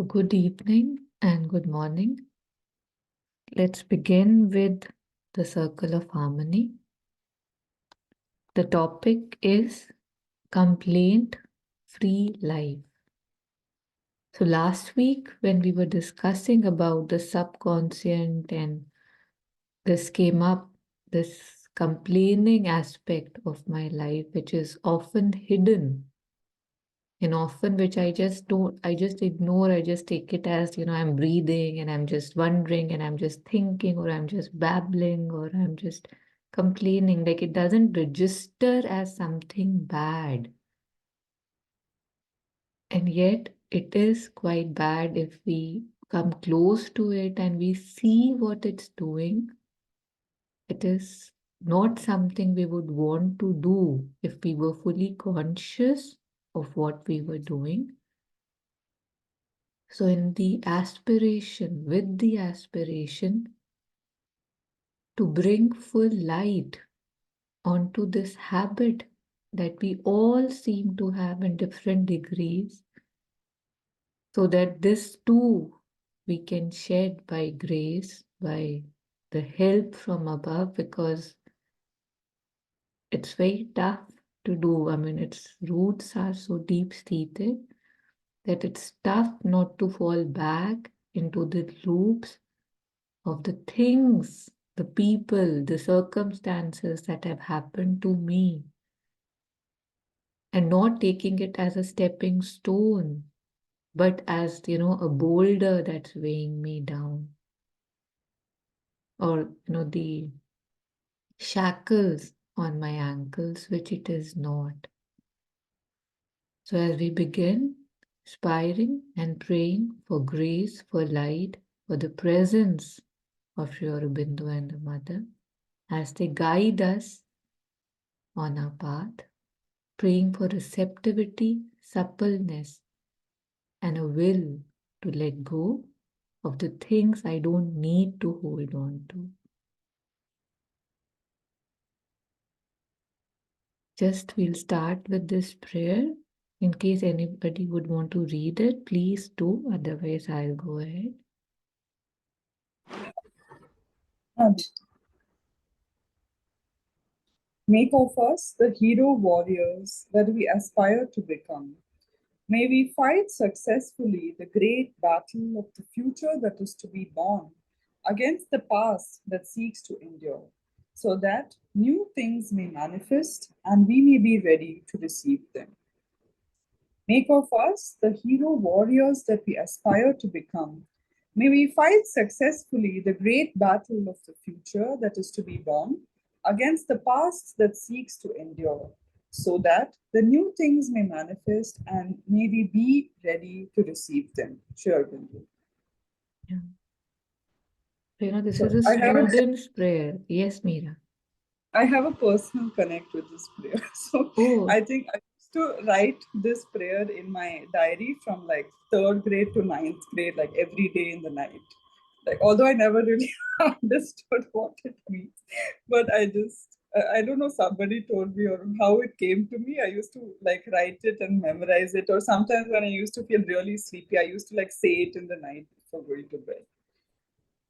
Good evening and good morning. Let's begin with the circle of harmony. The topic is complaint free life. So, last week, when we were discussing about the subconscious and this came up, this complaining aspect of my life, which is often hidden and often which I just ignore. I just take it as, I'm breathing and I'm just wondering and I'm just thinking or I'm just babbling or I'm just complaining. Like it doesn't register as something bad. And yet it is quite bad if we come close to it and we see what it's doing. It is not something we would want to do if we were fully conscious of what we were doing. So, in the aspiration, with the aspiration to bring full light onto this habit that we all seem to have in different degrees, so that this too we can shed by grace, by the help from above, because it's very tough to do. I mean, its roots are so deep seated that it's tough not to fall back into the loops of the things, the people, the circumstances that have happened to me, and not taking it as a stepping stone, but as, a boulder that's weighing me down, or, the shackles on my ankles, which it is not. So as we begin, aspiring and praying for grace, for light, for the presence of Sri Aurobindo and the Mother, as they guide us on our path, praying for receptivity, suppleness, and a will to let go of the things I don't need to hold on to. Just we'll start with this prayer. In case anybody would want to read it, please do. Otherwise, I'll go ahead. Make of us the hero warriors that we aspire to become. May we fight successfully the great battle of the future that is to be born against the past that seeks to endure, so that new things may manifest and we may be ready to receive them. Make of us the hero warriors that we aspire to become. May we fight successfully the great battle of the future that is to be born against the past that seeks to endure, so that the new things may manifest and may we be ready to receive them. Sure, Bindu. Yeah. This is So a student's prayer. Yes, Meera. I have a personal connect with this prayer. So Oh, I think I used to write this prayer in my diary from like third grade to ninth grade, like every day in the night. Like, although I never really understood what it means, but I don't know, somebody told me or how it came to me. I used to like write it and memorize it. Or sometimes when I used to feel really sleepy, I used to like say it in the night before going to bed.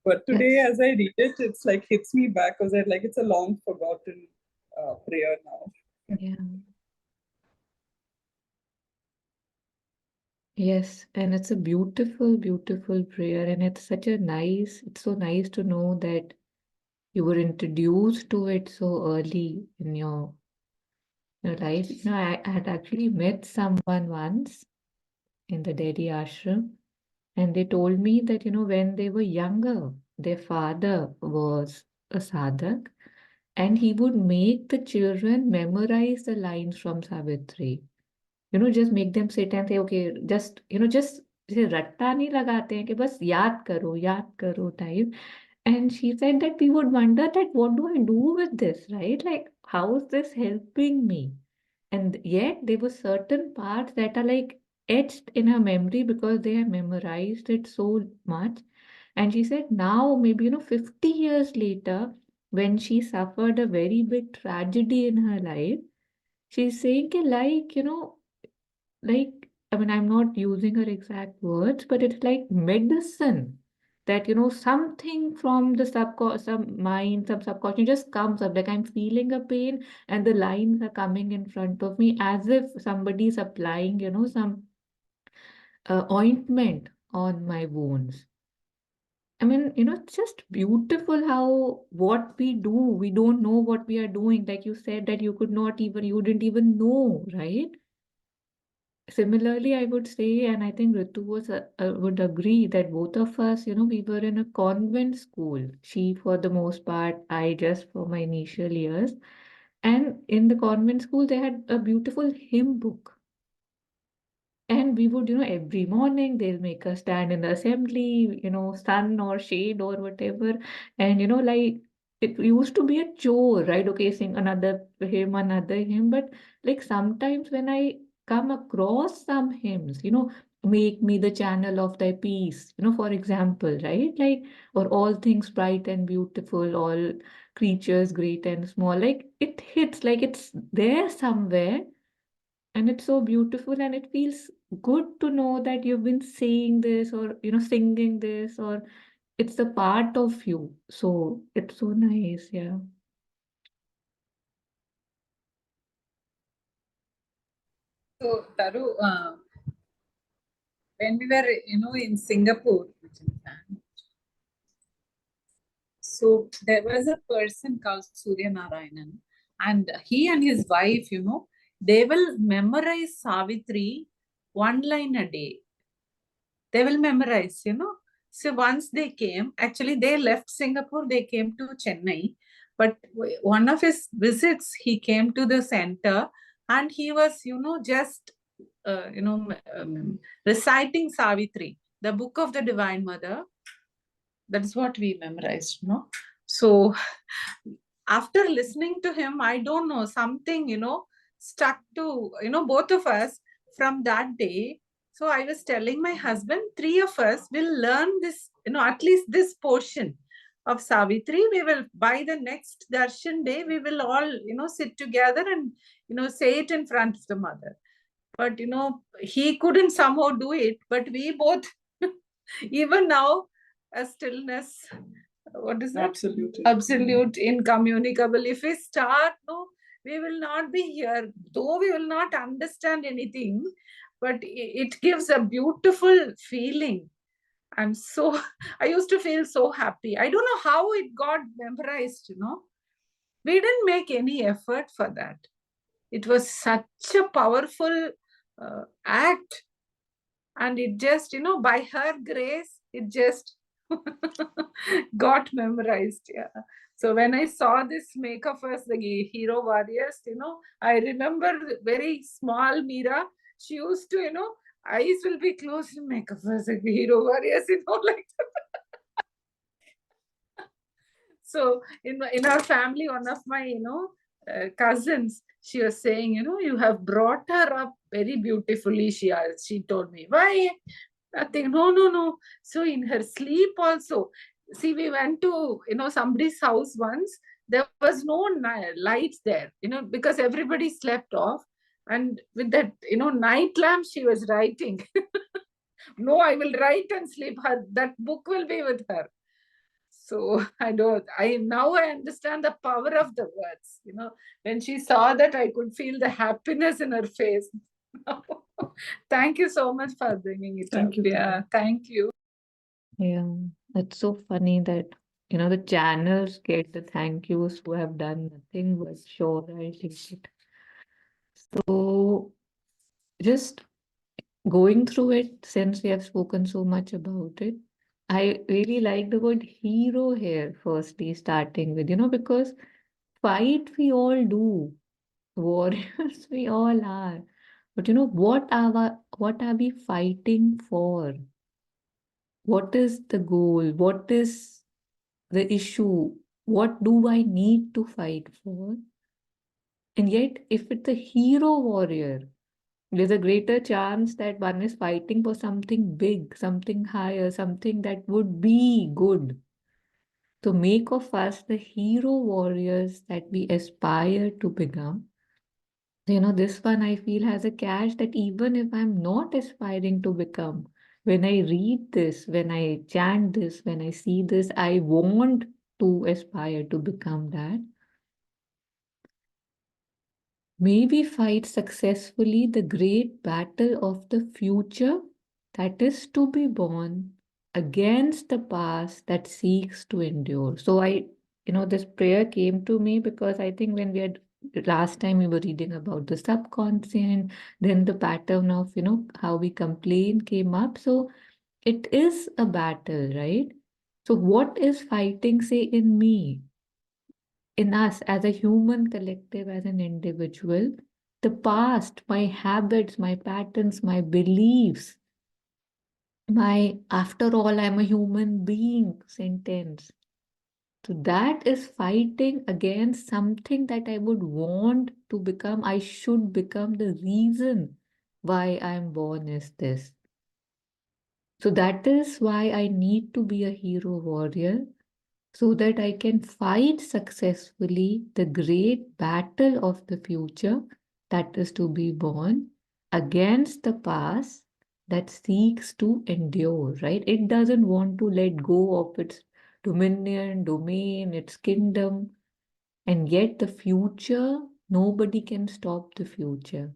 But today, that's, as I read it, it's like hits me back because I like it's a long forgotten prayer now. yeah. Yes, and it's a beautiful, beautiful prayer. And it's so nice to know that you were introduced to it so early in your life. I had actually met someone once in the Delhi ashram, and they told me that, when they were younger, their father was a sadhak, and he would make the children memorize the lines from Savitri. Just make them sit and say, okay, just जैसे रट्टा नहीं लगाते हैं कि बस याद करो type. And she said that we would wonder that what do I do with this, right? Like, how is this helping me? And yet there were certain parts that are like etched in her memory because they have memorized it so much. And she said now, maybe, 50 years later, when she suffered a very big tragedy in her life, she's saying, like, like I mean, I'm not using her exact words, but it's like medicine that, something from the some mind, some subconscious just comes up. Like I'm feeling a pain and the lines are coming in front of me as if somebody's applying, some ointment on my wounds. I mean, it's just beautiful how what we do, we don't know what we are doing. Like you said that you didn't even know, right? Similarly, I would say, and I think Ritu would agree that both of us, we were in a convent school. She for the most part, I just for my initial years. And in the convent school, they had a beautiful hymn book. And we would, every morning they'll make us stand in the assembly, sun or shade or whatever. And, like it used to be a chore, right? Okay, sing another hymn. But like sometimes when I come across some hymns, make me the channel of thy peace, for example, right? Like, or all things bright and beautiful, all creatures great and small. Like it hits, like it's there somewhere and it's so beautiful and it feels good to know that you've been saying this or, singing this or it's a part of you. So it's so nice. Yeah. So, Taru, when we were, in Singapore, so there was a person called Surya Narayanan, and he and his wife, they will memorize Savitri one line a day. They will memorize. So once they came, actually, they left Singapore, they came to Chennai. But one of his visits, he came to the center and he was, just, reciting Savitri, the book of the Divine Mother. That's what we memorized. So after listening to him, I don't know, something, stuck to, both of us from that day. So I was telling my husband, three of us will learn this, at least this portion of Savitri. We will, by the next Darshan day, we will all, sit together and, say it in front of the mother. But, he couldn't somehow do it, but we both, even now, a stillness, what is that? Absolute, incommunicable. If we start, no, we will not be here, though we will not understand anything, but it gives a beautiful feeling. I'm so, I used to feel so happy. I don't know how it got memorized. We didn't make any effort for that. It was such a powerful act. And it just, by her grace, it just got memorized. Yeah. So when I saw this make of us, the hero warriors, I remember very small Meera. She used to, eyes will be closed and make of us like the hero warriors, like that. So in our family, one of my, cousins, she was saying, you have brought her up very beautifully. She told me, why? Nothing. No, no, no. So in her sleep also, see, we went to, somebody's house once. There was no lights there, because everybody slept off. And with that, night lamp, she was writing. No, I will write and sleep. That book will be with her. So I understand the power of the words. When she saw that, I could feel the happiness in her face. Thank you so much for bringing it Thank up. you. Yeah, thank you. Yeah. It's so funny that, the channels get the thank yous who have done nothing but show, right? It. So just going through it, since we have spoken so much about it, I really like the word hero here, firstly, starting with, because fight we all do, warriors we all are. But what are we fighting for? What is the goal? What is the issue? What do I need to fight for? And yet, if it's a hero warrior, there's a greater chance that one is fighting for something big, something higher, something that would be good. To make of us the hero warriors that we aspire to become. This one I feel has a catch that even if I'm not aspiring to become, when I read this, when I chant this, when I see this, I want to aspire to become that. May we fight successfully the great battle of the future that is to be born against the past that seeks to endure. So this prayer came to me because I think when we had last time we were reading about the subconscious, then the pattern of, how we complain came up. So it is a battle, right? So what is fighting, say, in me? In us as a human collective, as an individual, the past, my habits, my patterns, my beliefs, after all, I'm a human being sentence. So that is fighting against something that I would want to become. I should become the reason why I'm born is this. So that is why I need to be a hero warrior so that I can fight successfully the great battle of the future that is to be born against the past that seeks to endure, right? It doesn't want to let go of its dominion, domain, its kingdom, and yet the future, nobody can stop the future.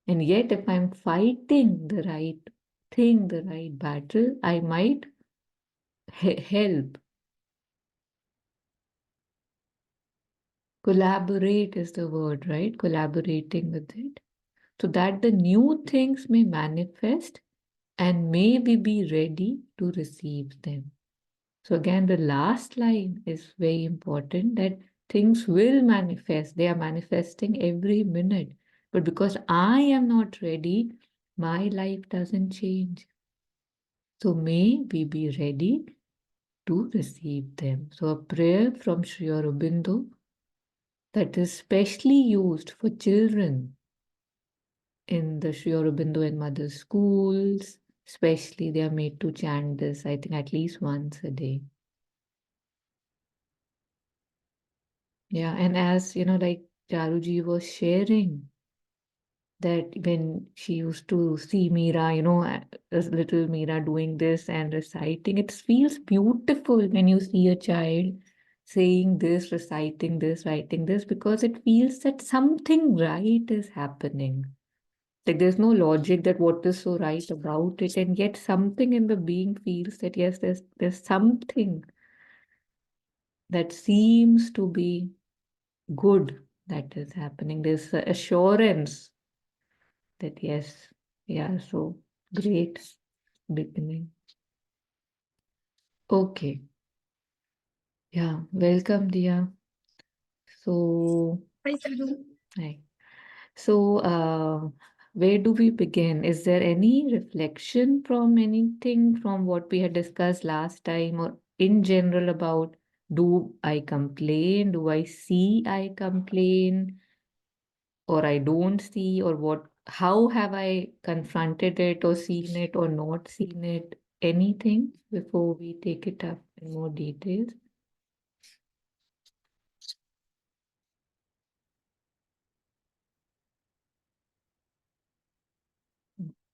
And yet, if I'm fighting the right thing, the right battle, I might help. Collaborate is the word, right? Collaborating with it. So that the new things may manifest and may we be ready to receive them. So again, the last line is very important that things will manifest. They are manifesting every minute. But because I am not ready, my life doesn't change. So may we be ready to receive them. So a prayer from Sri Aurobindo that is specially used for children in the Sri Aurobindo and Mother schools. Especially, they are made to chant this, I think, at least once a day. Yeah, and as like Charuji was sharing, that when she used to see Meera, as little Meera doing this and reciting, it feels beautiful when you see a child saying this, reciting this, writing this, because it feels that something right is happening. Like there's no logic that what is so right about it, and yet something in the being feels that yes, there's something that seems to be good that is happening. There's a assurance that yes, yeah, so great beginning. Okay, yeah, welcome, Dia. So, Hi, Sidhu. hi. So, where do we begin? Is there any reflection from anything from what we had discussed last time, or in general about do I complain? Do I see I complain? Or I don't see, or what? How have I confronted it, or seen it, or not seen it? Anything before we take it up in more details?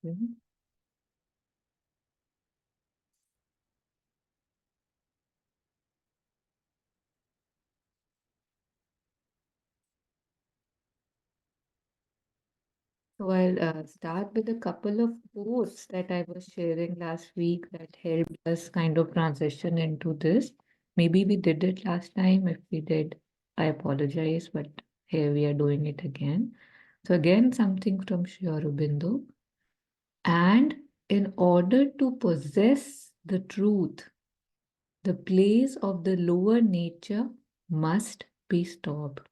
Mhm. So I'll start with a couple of quotes that I was sharing last week that helped us kind of transition into this. Maybe we did it last time. If we did, I apologize, but here we are doing it again. So again, something from Sri Aurobindo. And in order to possess the truth, the place of the lower nature must be stopped.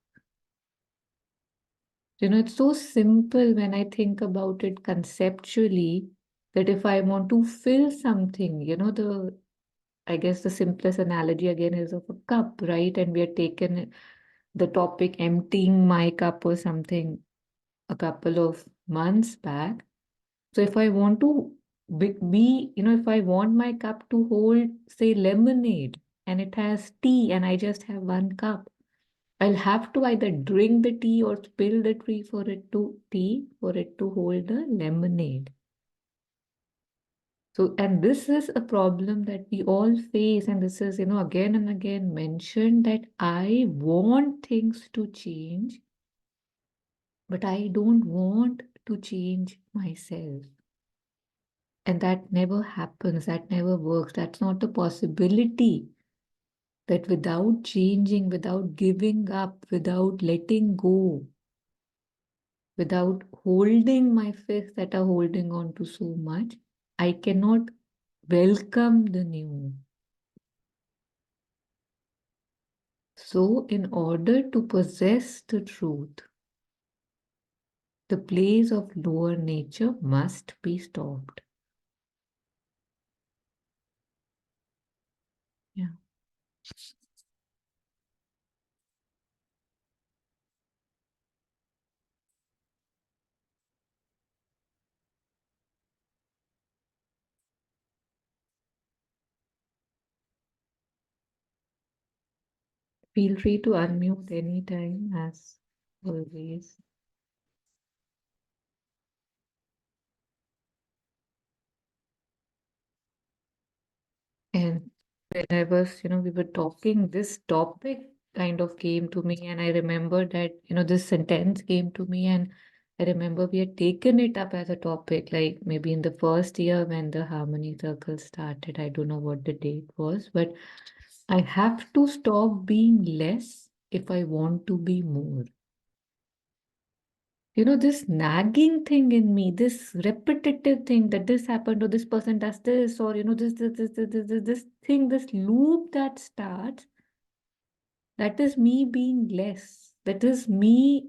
It's so simple when I think about it conceptually that if I want to fill something, I guess the simplest analogy again is of a cup, right? And we are taken the topic emptying my cup or something a couple of months back. So if I want to if I want my cup to hold, say, lemonade, and it has tea, and I just have one cup, I'll have to either drink the tea or spill the tea for it to hold the lemonade. So, and this is a problem that we all face, and this is, again and again mentioned that I want things to change, but I don't want to change myself. And that never happens, that never works. That's not a possibility. That without changing, without giving up, without letting go, without holding my fists that are holding on to so much, I cannot welcome the new. So, in order to possess the truth, the plays of lower nature must be stopped. Yeah. Feel free to unmute anytime, as always. And when I was, we were talking, this topic kind of came to me, and I remember that, this sentence came to me, and I remember we had taken it up as a topic, like maybe in the first year when the Harmony Circle started. I don't know what the date was, but I have to stop being less if I want to be more. This nagging thing in me, this repetitive thing that this happened or this person does this, or this thing, this loop that starts, that is me being less. That is me,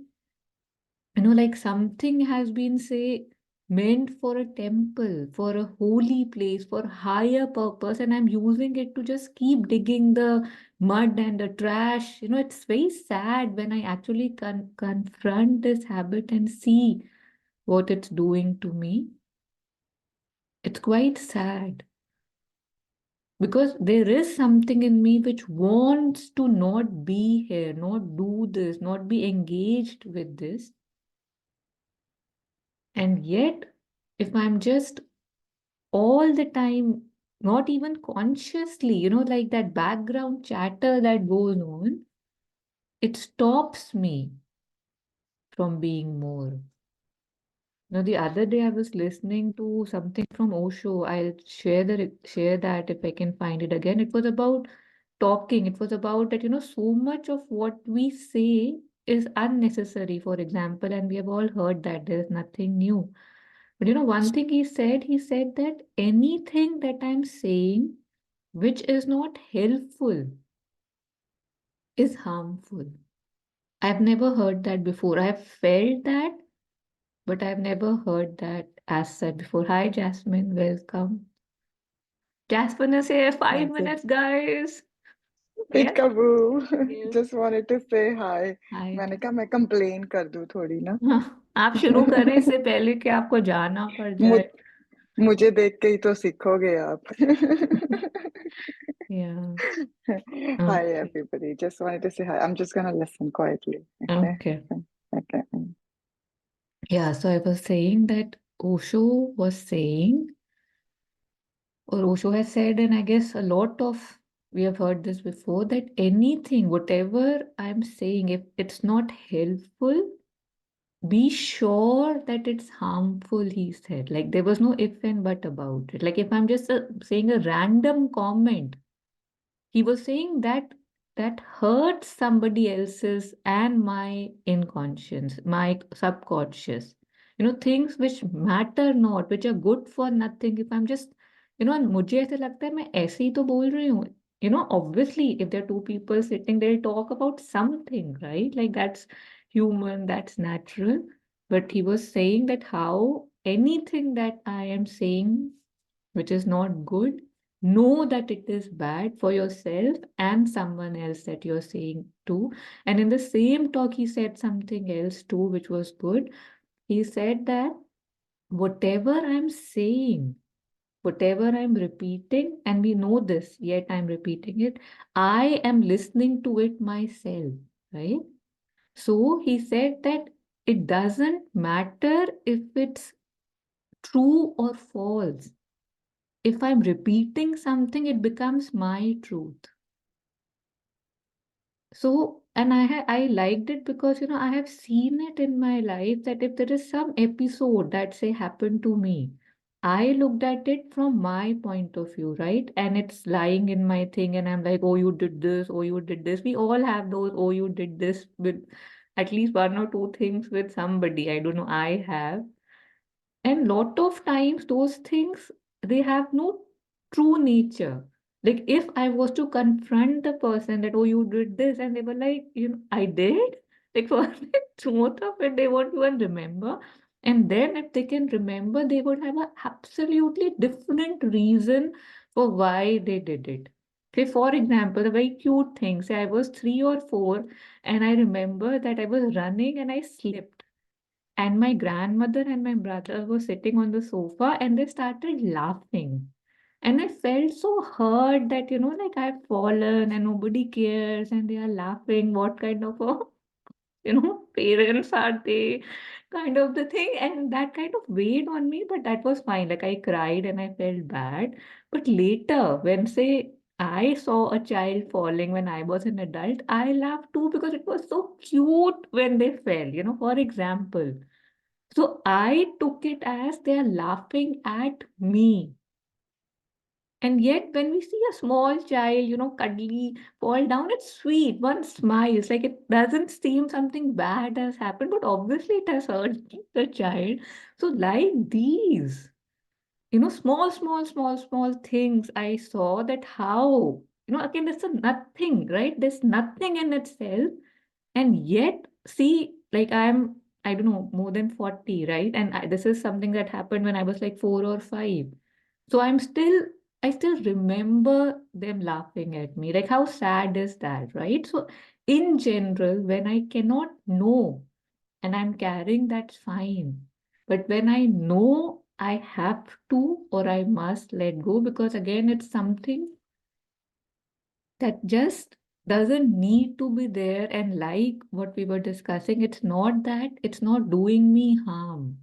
like something has been, say, meant for a temple, for a holy place, for higher purpose, and I'm using it to just keep digging the mud and the trash. It's very sad when I actually confront this habit and see what it's doing to me. It's quite sad because there is something in me which wants to not be here, not do this, not be engaged with this. And yet, if I'm just all the time, not even consciously, like that background chatter that goes on, it stops me from being more. The other day I was listening to something from Osho. I'll share that if I can find it again. It was about talking. It was about that, so much of what we say is unnecessary, for example, and we have all heard that there is nothing new. But one thing he said that anything that I'm saying which is not helpful is harmful. I've never heard that before. I've felt that, but I've never heard that as said before. Hi, Jasmine. Welcome. Jasmine is here. Five Thank you. minutes, guys. Yes. Peekaboo. Yes. Just wanted to say hi. Hi. मैंने कहा मैं complain कर दूं थोड़ी ना. हाँ, आप शुरू करें इससे पहले कि आपको जाना पड़ मुझ जाए. मुझे देख के ही तो सीखोगे आप. Yeah. Hi Okay. everybody. Just wanted to say hi. I'm just gonna listen quietly. Okay. Okay. Okay. Yeah. So I was saying that Osho was saying, or Osho has said, and I guess a lot of we have heard this before, that anything, whatever I'm saying, if it's not helpful, be sure that it's harmful, he said. Like there was no if and but about it. Like if I'm just saying a random comment, he was saying that that hurts somebody else's and my inconscious, my subconscious. Things which matter not, which are good for nothing. If I'm just, and मुझे ऐसे लगता है मैं ऐसे ही तो बोल रही हूँ. Obviously, if there are two people sitting, they'll talk about something, right? Like that's human, that's natural. But he was saying that how anything that I am saying which is not good, know that it is bad for yourself and someone else that you're saying to. And in the same talk, he said something else too, which was good. He said that whatever I'm saying, whatever I'm repeating, and we know this, yet I'm repeating it, I am listening to it myself. right? So he said that it doesn't matter if it's true or false. If I'm repeating something, it becomes my truth. So, and I liked it because, I have seen it in my life that if there is some episode that say happened to me, I looked at it from my point of view, right? And it's lying in my thing, and I'm like, oh, you did this, oh, you did this. We all have those, oh, you did this with at least one or two things with somebody. I don't know, I have. And lot of times those things, they have no true nature. Like if I was to confront the person that, oh, you did this, and they were like, I did. Like for the truth of it, they won't even remember. And then if they can remember, they would have a absolutely different reason for why they did it. Okay, for example, a very cute thing. Say I was 3 or 4, and I remember that I was running and I slipped, and my grandmother and my brother were sitting on the sofa and they started laughing. And I felt so hurt that, like I've fallen and nobody cares and they are laughing. What kind of a, parents are they? Kind of the thing. And that kind of weighed on me, but that was fine. Like I cried and I felt bad. But later, when say I saw a child falling when I was an adult, I laughed too because it was so cute when they fell. For example. So I took it as they are laughing at me. And yet, when we see a small child, cuddly, fall down, it's sweet. One smiles, like it doesn't seem something bad has happened, but obviously it has hurt the child. So, like these, small, small, small, small things, I saw that how, again, it's a nothing, right? There's nothing in itself, and yet, see, like I don't know, more than 40, right? And this is something that happened when I was like 4 or 5. So I still remember them laughing at me. Like, how sad is that, right? So, in general, when I cannot know and I'm carrying, that's fine. But when I know I have to or I must let go, because again, it's something that just doesn't need to be there. And like what we were discussing, it's not that it's not doing me harm.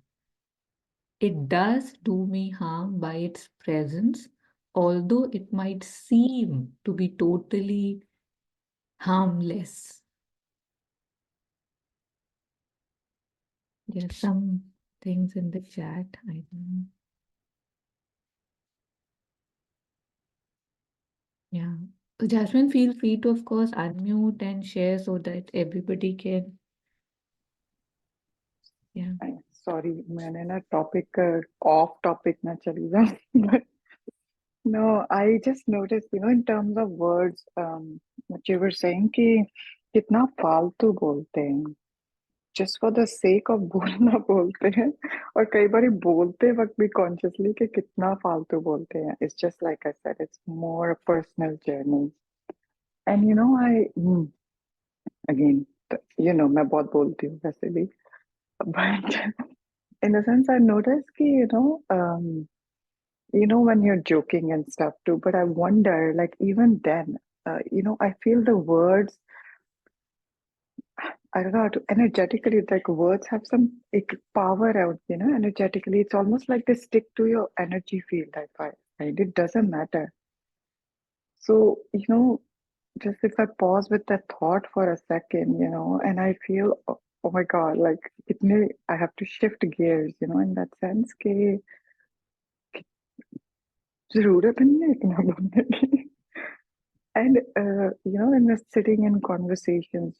It does do me harm by its presence, although it might seem to be totally harmless. There's some things in the chat. I don't know. Yeah. So Jasmine, feel free to, of course, unmute and share so that everybody can. Yeah. Sorry, मैंने ना topic off topic ना चली जाऊँ. But no, I just noticed, in terms of words, what you were saying कि कितना फालतू बोलते हैं. Just for the sake of बोलना बोलते हैं, और कई बार बोलते वक्त भी consciously कि कितना फालतू बोलते हैं. It's just like I said, it's more a personal journey. And again, मैं बहुत बोलती हूँ वैसे भी. But in the sense, I noticed कि, when you're joking and stuff too, but I wonder, like, even then, I feel the words, I don't know how to, energetically, like, words have some power out, energetically. It's almost like they stick to your energy field, I find, right? It doesn't matter. So, just if I pause with that thought for a second, and I feel, oh my God, like, I have to shift gears, in that sense, कि ज़रूरत नहीं है इतना बोलने की. And when we're sitting in conversations,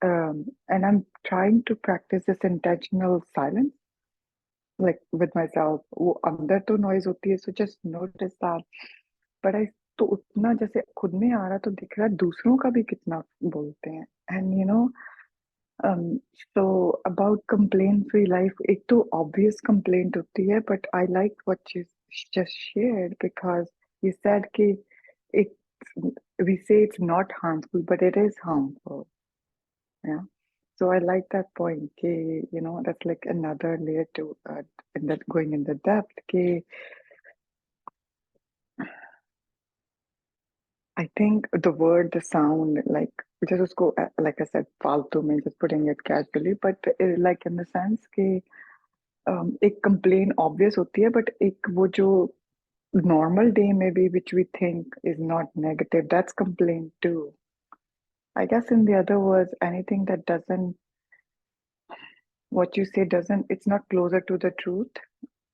and I'm trying to practice this intentional silence, like with myself. वो अंदर तो noise होती है, so just notice that. But तो उतना जैसे खुद में आ रहा तो दिख रहा है दूसरों का भी कितना बोलते हैं. And so about complaint-free life, एक तो obvious complaint होती है, but I like what you just shared because you said कि it we say it's not harmful, but it is harmful. Yeah. So I like that point. Ke, that's like another layer to in that going in the depth. Ke, I think the word, the sound, like just usko, like I said, फालतू में just putting it casually, but like in the sense कि एक complaint obvious होती है, but एक वो जो normal day maybe which we think is not negative, that's complaint too. I guess in the other words, anything that doesn't, what you say doesn't, it's not closer to the truth,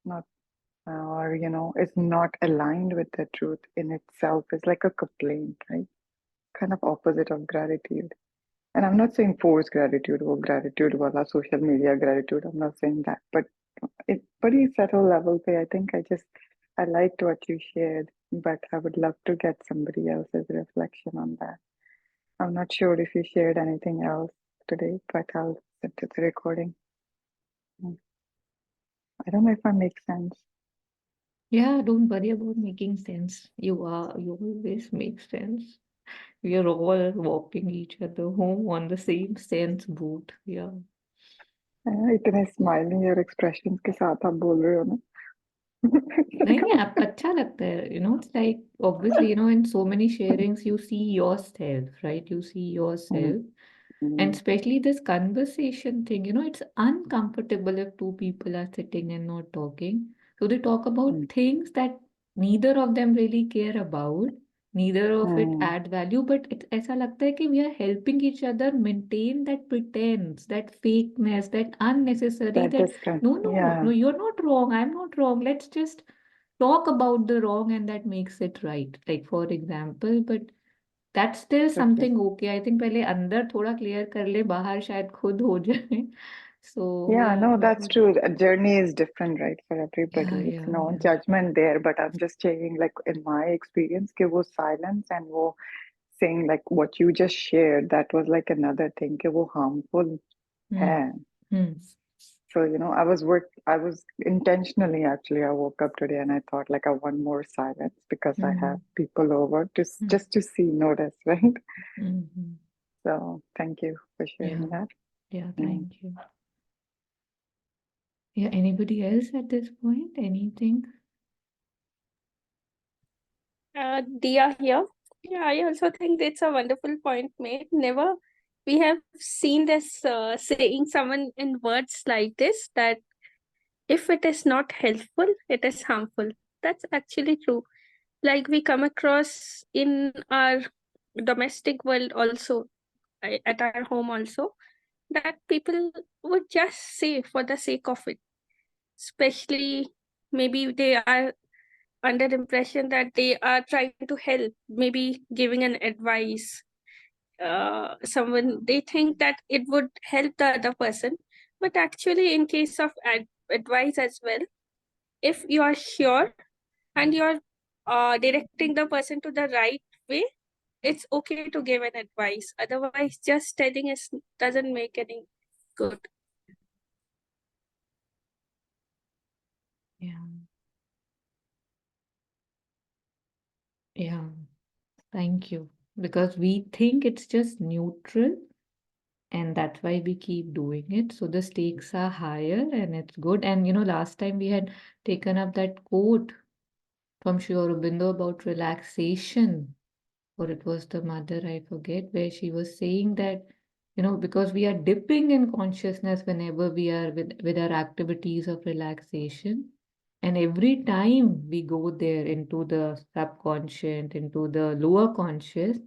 not, or, you know, it's not aligned with the truth in itself, is like a complaint, right? Kind of opposite of gratitude. And I'm not saying forced gratitude or gratitude wala social media gratitude. I'm not saying that, but it's pretty subtle level pe. I think I liked what you shared, but I would love to get somebody else's reflection on that. I'm not sure if you shared anything else today, but I'll listen to the recording. I don't know if I make sense. Yeah, don't worry about making sense. You always make sense. We are all walking each other home on the same sense boat. Yeah. इतने smiling और expressions के साथ आप बोल रहे हो ना. नहीं नहीं आप अच्छा लगता है it's like obviously in so many sharings you see yourself, right? You see yourself. And especially this conversation thing, it's uncomfortable if two people are sitting and not talking. So they talk about things that neither of them really care about, neither of it add value, but it's ऐसा लगता है कि we are helping each other maintain that pretense, that fakeness, that unnecessary, That that discount, no, no, yeah, no, you're not wrong, I'm not wrong. Let's just talk about the wrong and that makes it right. Like for example, but that's still okay. something okay. I think पहले अंदर थोड़ा clear कर ले, बाहर शायद खुद हो जाए. So Yeah, yeah, no, that's but true. A journey is different, right, for yeah, everybody. It's yeah, no yeah. judgment there, but I'm just saying, like in my experience, कि वो silence and वो saying like what you just shared, that was like another thing, कि वो harmful Hmm. है. Hmm. So, you know, I was intentionally actually, I woke up today and I thought like I want more silence because I have Hmm. people over to Hmm. just to see, notice, right? Hmm. So thank you for Yeah, sharing that. yeah, Mm. thank you. Yeah, anybody else at this point? Anything? Dia here. Yeah, I also think it's a wonderful point made. Never we have seen this saying someone in words like this, that if it is not helpful, it is harmful. That's actually true. Like we come across in our domestic world also, at our home also, that people would just say for the sake of it. Especially maybe they are under impression that they are trying to help, maybe giving an advice. Someone, they think that it would help the other person, but actually in case of advice as well, if you are sure and you're directing the person to the right way, it's okay to give an advice. Otherwise just telling us doesn't make any good. Yeah. Yeah, thank you. Because we think it's just neutral and that's why we keep doing it. So the stakes are higher and it's good. And last time we had taken up that quote from Sri Aurobindo about relaxation, or it was the mother, I forget, where she was saying that, because we are dipping in consciousness whenever we are with our activities of relaxation. And every time we go there into the subconscious, into the lower conscious,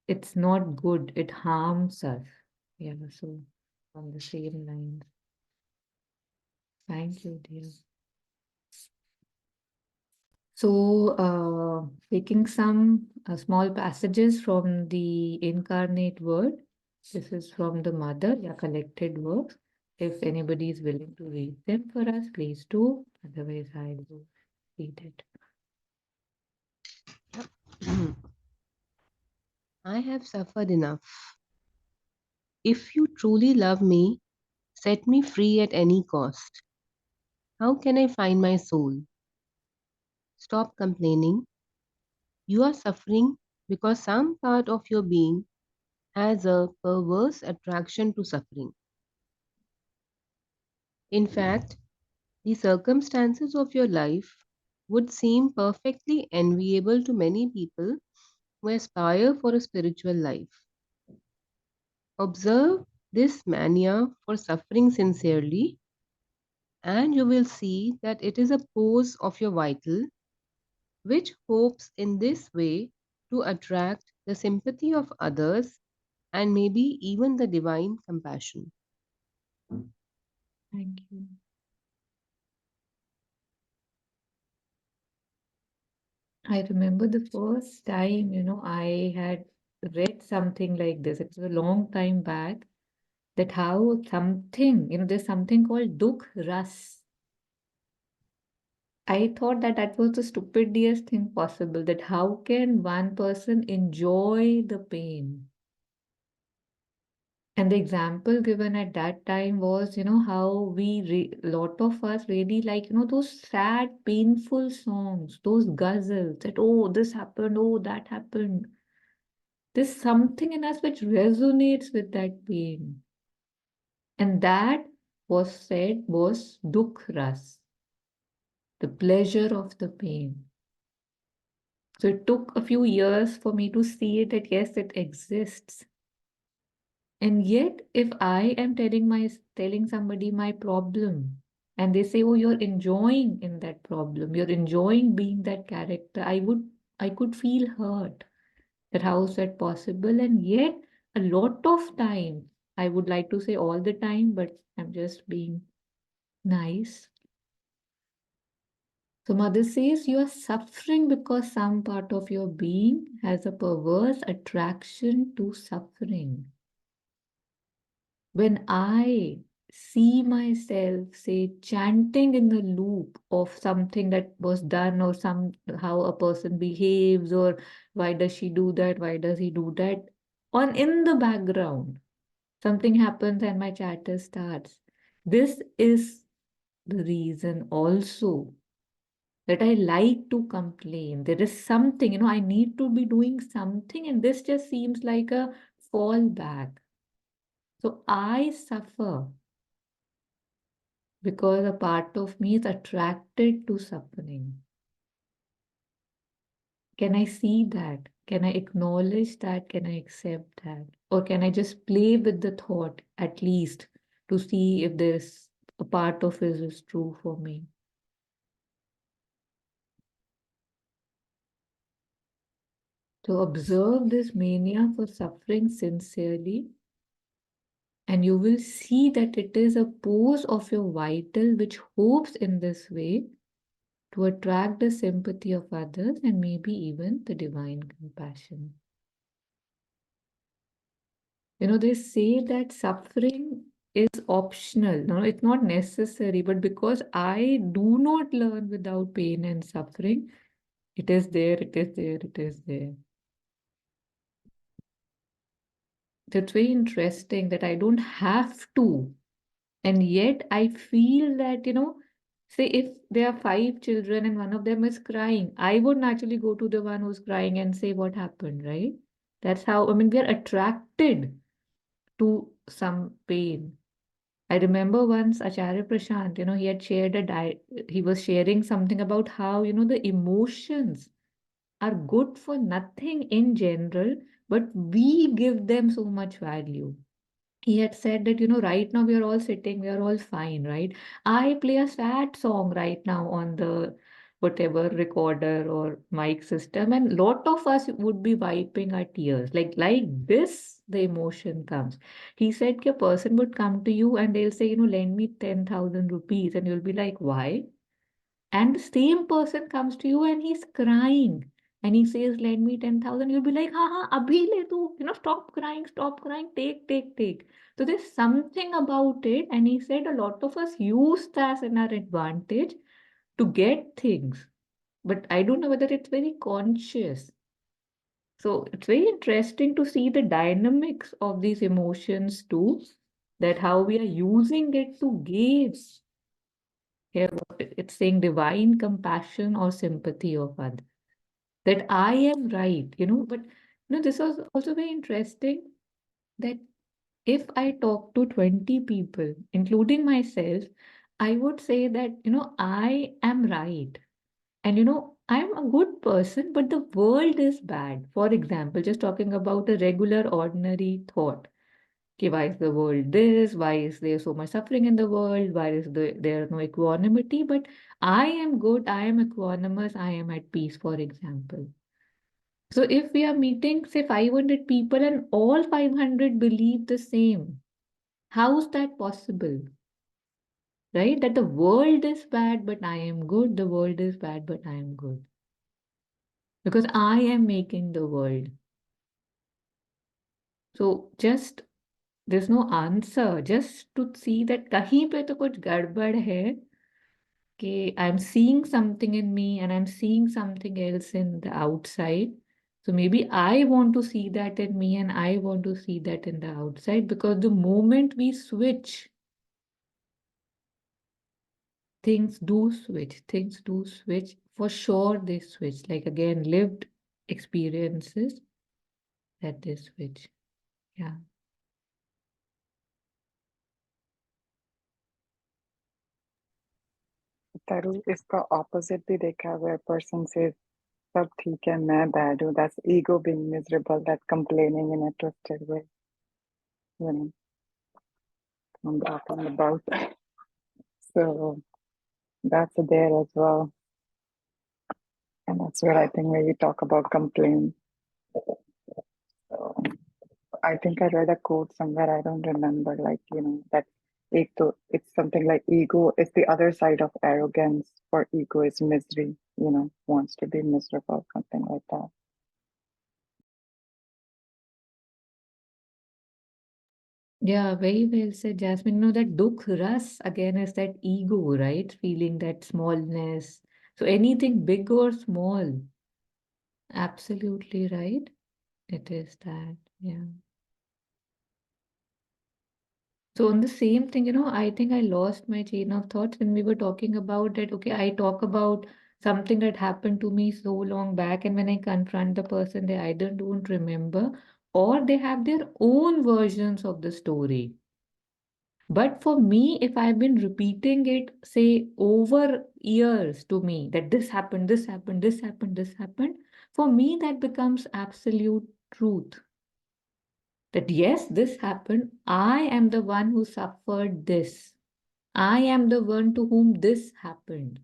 it's not good. It harms us. Yeah, so on the same lines. Thank you, dear. So, taking some small passages from the incarnate word. This is from the Mother, yeah, collected works. If anybody is willing to read them for us, please do. Otherwise, I will read it. I have suffered enough. If you truly love me, set me free at any cost. How can I find my soul? Stop complaining. You are suffering because some part of your being has a perverse attraction to suffering. In fact, the circumstances of your life would seem perfectly enviable to many people who aspire for a spiritual life. Observe this mania for suffering sincerely, and you will see that it is a pose of your vital which hopes in this way to attract the sympathy of others and maybe even the divine compassion. Thank you. I remember the first time, I had read something like this. It was a long time back, that how something, there's something called Dukh Ras. I thought that that was the stupidest thing possible, that how can one person enjoy the pain? And the example given at that time was, how lot of us really like, those sad, painful songs, those ghazals that, oh, this happened, oh, that happened. There's something in us which resonates with that pain. And that was said was Dukh Ras, the pleasure of the pain. So it took a few years for me to see it that yes, it exists. And yet, if I am telling somebody my problem, and they say, "Oh, you're enjoying in that problem, you're enjoying being that character," I could feel hurt. That how is that possible? And yet, a lot of time, I would like to say all the time, but I'm just being nice. So Mother says you are suffering because some part of your being has a perverse attraction to suffering. When I see myself, say, chanting in the loop of something that was done or some how a person behaves or why does she do that, why does he do that, on in the background, something happens and my chatter starts. This is the reason also that I like to complain. There is something, I need to be doing something, and this just seems like a fallback. So I suffer because a part of me is attracted to suffering. Can I see that? Can I acknowledge that? Can I accept that? Or can I just play with the thought at least to see if there's a part of it is true for me? To observe this mania for suffering sincerely, and you will see that it is a pose of your vital which hopes in this way to attract the sympathy of others and maybe even the divine compassion. They say that suffering is optional. No, it's not necessary, but because I do not learn without pain and suffering, it is there, it is there, it is there. That's very interesting that I don't have to. And yet I feel that, say if there are 5 children and one of them is crying, I would naturally go to the one who's crying and say what happened, right? That's how, we are attracted to some pain. I remember once Acharya Prashant, he had shared he was sharing something about how, the emotions are good for nothing in general, but we give them so much value. He had said that, right now we are all sitting, we are all fine, right? I play a sad song right now on the whatever recorder or mic system, and lot of us would be wiping our tears. Like this, the emotion comes. He said a person would come to you and they'll say, lend me 10,000 rupees, and you'll be like, why? And the same person comes to you and he's crying and he says, lend me 10,000. You'll be like, ha, abhi le tu, stop crying, take. So there's something about it. And he said a lot of us use that in our advantage to get things. But I don't know whether it's very conscious. So it's very interesting to see the dynamics of these emotions too, that how we are using it to give. Here, what it's saying divine compassion or sympathy of others. That I am right, but this was also very interesting that if I talk to 20 people, including myself, I would say that, I am right. And, I'm a good person, but the world is bad. For example, just talking about a regular, ordinary thought. Okay, why is the world this? Why is there so much suffering in the world? Why is there no equanimity? But I am good, I am equanimous, I am at peace, for example. So if we are meeting, say, 500 people and all 500 believe the same, how is that possible? Right? That the world is bad, but I am good. The world is bad, but I am good. Because I am making the world. So just there's no answer. Just to see that कहीं पे तो कुछ गड़बड़ है कि I'm seeing something in me and I'm seeing something else in the outside. So maybe I want to see that in me and I want to see that in the outside, because the moment we switch, things do switch. Things do switch. For sure they switch. Like again, lived experiences that they switch. Yeah. Taru, इसका opposite भी देखा है, where person says सब ठीक है मैं bad हूँ. That's ego being miserable, that complaining in a twisted way. You know, I'm talking about. So that's there as well. And that's where I think when we talk about complaint. So I think I read a quote somewhere, I don't remember, like, you know, that it's something like ego is the other side of arrogance, or ego is misery, you know, wants to be miserable, something like that. Yeah, very well said, Jasmine. No, that dukh ras again is that ego, right? Feeling that smallness. So anything big or small, absolutely right. It is that, yeah. So on the same thing, I think I lost my chain of thoughts when we were talking about that. Okay, I talk about something that happened to me so long back, and when I confront the person, they either don't remember or they have their own versions of the story. But for me, if I've been repeating it, say, over years to me, that this happened, this happened, this happened, this happened, for me, that becomes absolute truth. That yes, this happened. I am the one who suffered this. I am the one to whom this happened.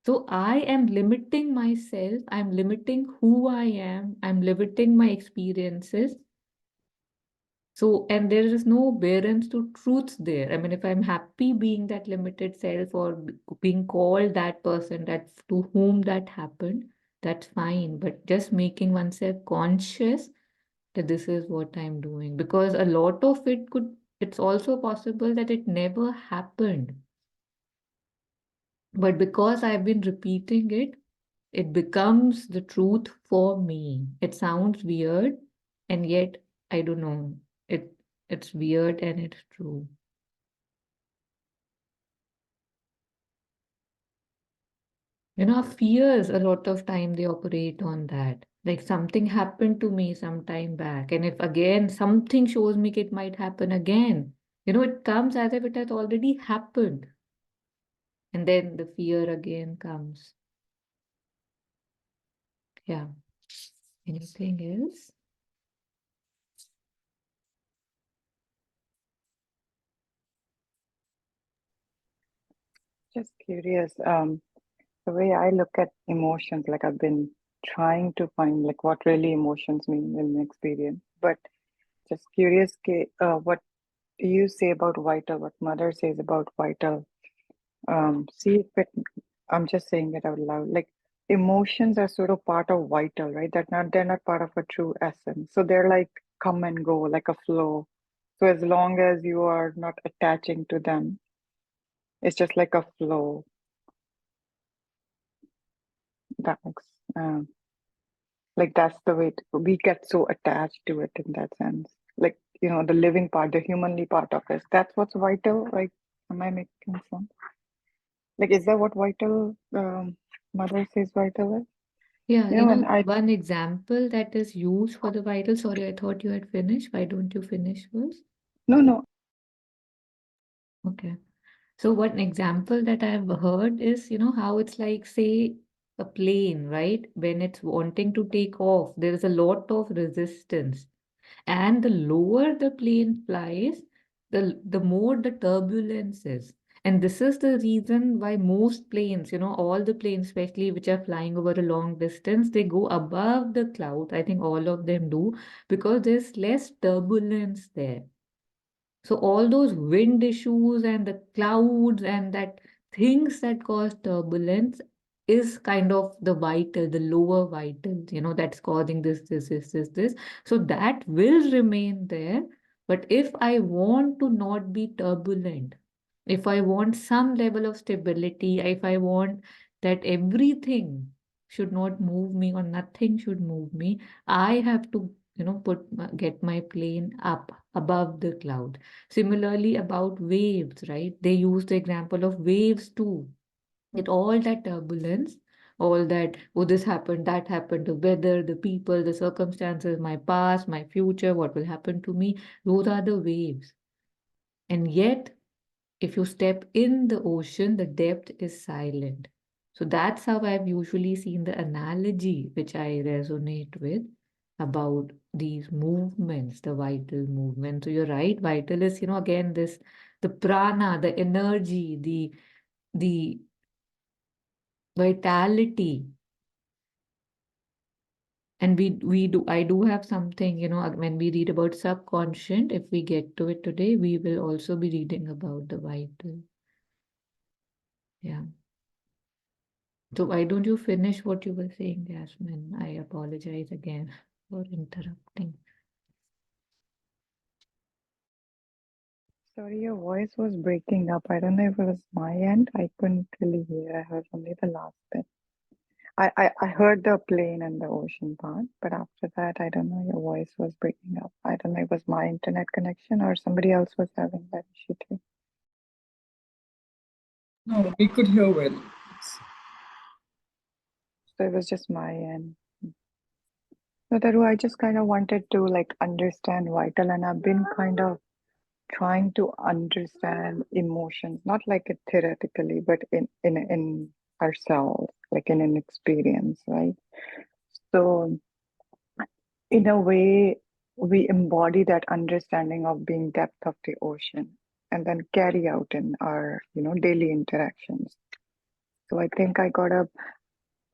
So I am limiting myself. I'm limiting who I am. I'm limiting my experiences. So, and there is no bearance to truths there. I mean, if I'm happy being that limited self or being called that person that to whom that happened, that's fine. But just making oneself conscious that this is what I'm doing, because a lot of it it's also possible that it never happened. But because I've been repeating it, it becomes the truth for me. It sounds weird, and yet I don't know. It's weird and it's true. Our fears, a lot of time they operate on that. Like something happened to me some time back, and if again something shows me it might happen again, it comes as if it has already happened. And then the fear again comes. Yeah. Anything else? Just curious, the way I look at emotions, like I've been trying to find like what really emotions mean in my experience, but just curious, what do you say about vital, what mother says about vital? See if it, I'm just saying it out loud. Like emotions are sort of part of vital, right? They're not part of a true essence. So they're like come and go, like a flow. So as long as you are not attaching to them, it's just like a flow. That makes like that's the way we get so attached to it in that sense. Like, you know, the living part, the humanly part of it. That's what's vital. Like, am I making sense? Like, is that what vital mother says vital is? Yeah, You know, and I one example that is used for the vital. Sorry, I thought you had finished. Why don't you finish first? no, Okay. So one example that I've heard is, how it's like, say, a plane, right? When it's wanting to take off, there is a lot of resistance. And the lower the plane flies, the more the turbulence is. And this is the reason why most planes, all the planes, especially which are flying over a long distance, they go above the clouds. I think all of them do, because there's less turbulence there. So all those wind issues and the clouds and that things that cause turbulence is kind of the vital, the lower vital, that's causing this. So that will remain there. But if I want to not be turbulent, if I want some level of stability, if I want that everything should not move me or nothing should move me, I have to, get my plane up above the cloud. Similarly, about waves, right? They use the example of waves too. That all that turbulence, all that, oh, this happened, that happened, the weather, the people, the circumstances, my past, my future, what will happen to me, those are the waves. And yet, if you step in the ocean, the depth is silent. So that's how I've usually seen the analogy which I resonate with about these movements, the vital movement. So you're right, vital is, again, this the prana, the energy, the vitality. And we do I do have something, when we read about subconscious, if we get to it today, we will also be reading about the vital. Yeah. So why don't you finish what you were saying, Yasmin? I apologize again for interrupting. Sorry, your voice was breaking up. I don't know if it was my end. I couldn't really hear. I heard only the last bit. I heard the plane and the ocean part, but after that, I don't know. Your voice was breaking up. I don't know if it was my internet connection or somebody else was having that issue too. No, we could hear well. So it was just my end. So Taru, I just kind of wanted to like understand vital, and I've been kind of trying to understand emotions, not like it theoretically, but in ourselves, like in an experience, right? So in a way, we embody that understanding of being depth of the ocean and then carry out in our, daily interactions. So I think I got a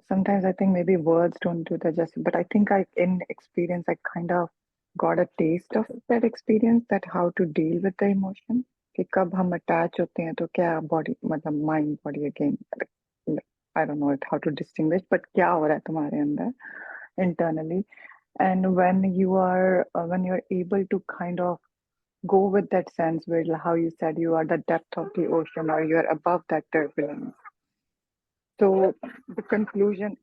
sometimes I think maybe words don't do the justice, but I think in experience, I kind of got a taste of that experience, that how to deal with the emotion. कि कब हम attach होते हैं तो क्या body मतलब mind body again, I don't know how to distinguish, but क्या हो रहा है तुम्हारे अंदर internally, and when you're able to kind of go with that sense where how you said you are the depth of the ocean or you're above that turbulence. So the conclusion.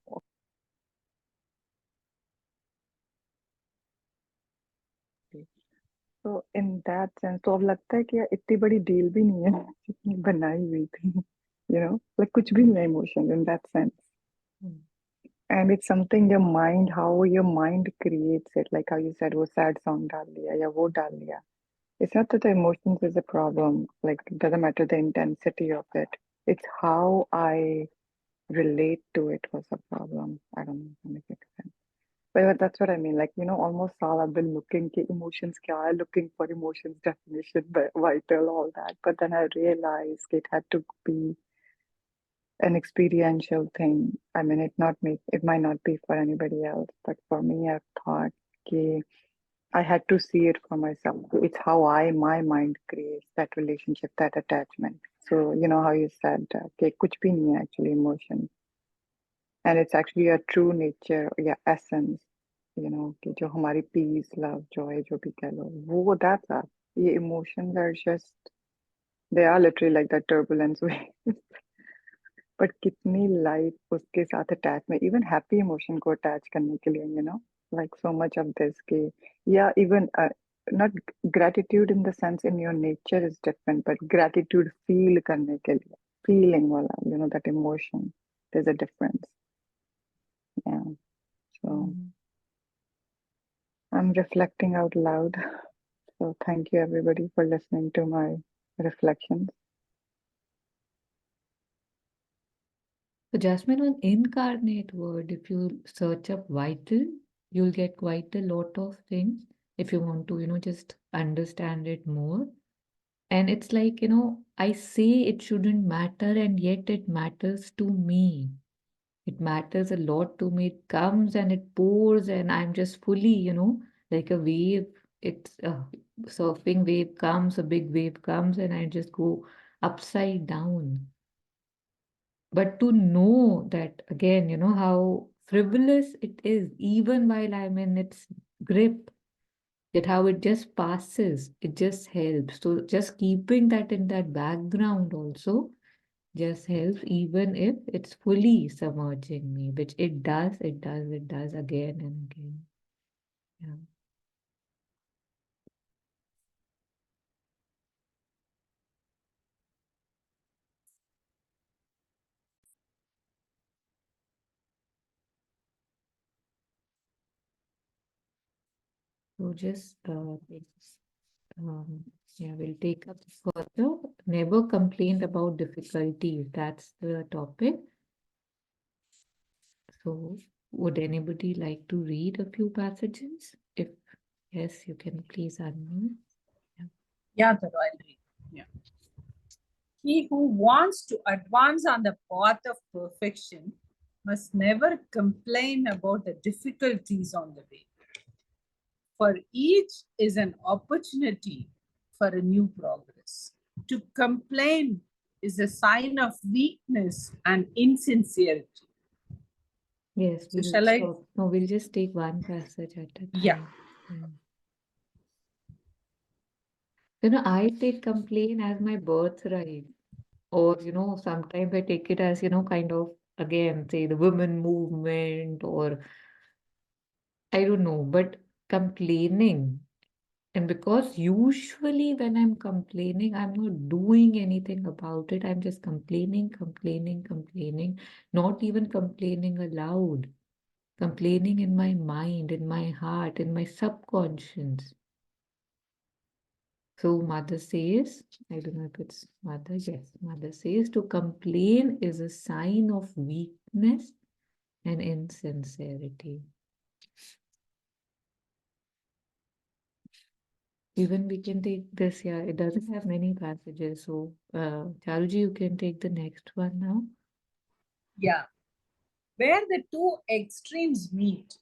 तो in that sense तो अब लगता है कि यार इतनी बड़ी deal भी नहीं है जितनी बनाई हुई थी, लाइक कुछ भी नहीं है emotion in that sense. And it's something your mind, how your mind creates it, like how you said वो सैड सॉन्ग डाल दिया या वो डाल दिया. It's not that the emotions is a problem, like it doesn't matter the intensity of it. It's how I relate to it was a problem. I don't know if it makes sense. But that's what I mean. Like, almost all I've been looking at emotions, kya, looking for emotions definition, vital, all that. But then I realized it had to be an experiential thing. I mean, it might not be for anybody else, but for me, I've thought कि I had to see it for myself. It's how my mind creates that relationship, that attachment. So, how you said, कि कुछ भी नहीं है actually emotion. And it's actually a true nature, yeah, essence, कि जो हमारी peace, love, joy, जो भी कह लो, वो that's us. ये emotions are just, they are literally like that turbulence wave. But कितनी life उसके साथ attach में, even happy emotion को attach करने के लिए, like so much of this के, yeah, even not gratitude in the sense in your nature is different, but gratitude feel करने के लिए, feeling वाला, that emotion, there's a difference. Yeah. So I'm reflecting out loud. So thank you everybody for listening to my reflections. So Jasmine, on incarnate word, if you search up vital, you'll get quite a lot of things. if you want to, just understand it more. And it's like, I say it shouldn't matter, and yet it matters to me. It matters a lot to me. It comes and it pours, and I'm just fully, like a wave. It's a surfing wave comes, a big wave comes, and I just go upside down. But to know that again, how frivolous it is, even while I'm in its grip, that how it just passes, it just helps. So just keeping that in that background also just helps, even if it's fully submerging me, which it does again and again. Yeah. So just um, yeah, we'll take up further. Never complained about difficulties. That's the topic. So would anybody like to read a few passages? If yes, you can please unmute. Yeah, Tara, I'll read. Yeah. He who wants to advance on the path of perfection must never complain about the difficulties on the way. For each is an opportunity for a new progress. To complain is a sign of weakness and insincerity. Yes, So shall I? no, we'll just take one passage at a time. Yeah. I take complaint as my birthright, or sometimes I take it as kind of, again, say the women movement, or I don't know, but complaining. And because usually when I'm complaining, I'm not doing anything about it. I'm just complaining, not even complaining aloud, complaining in my mind, in my heart, in my subconscious. So mother says, I don't know if it's mother, yes, mother says to complain is a sign of weakness and insincerity. Even we can take this, yeah, it doesn't have many passages. So, Charuji, you can take the next one now. Yeah. Where the two extremes meet,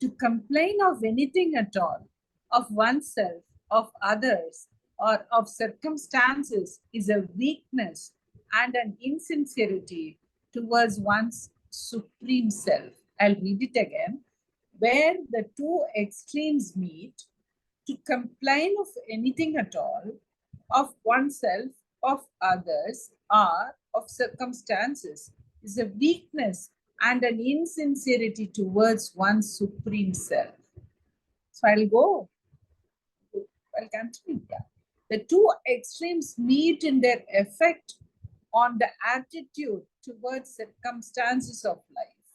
to complain of anything at all, of oneself, of others, or of circumstances is a weakness and an insincerity towards one's supreme self. I'll read it again. Where the two extremes meet, to complain of anything at all, of oneself, of others, or of circumstances, is a weakness and an insincerity towards one's supreme self. So I'll continue. Yeah. The two extremes meet in their effect on the attitude towards circumstances of life.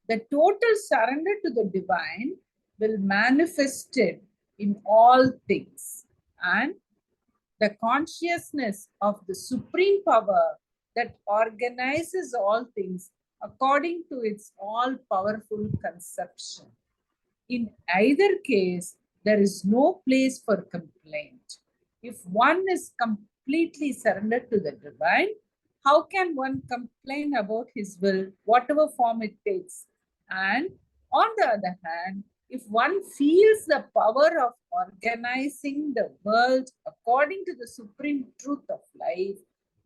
The total surrender to the divine will manifest it in all things, and the consciousness of the supreme power that organizes all things according to its all powerful conception. In either case, there is no place for complaint. If one is completely surrendered to the divine, how can one complain about his will, whatever form it takes? And on the other hand, if one feels the power of organizing the world according to the supreme truth of life,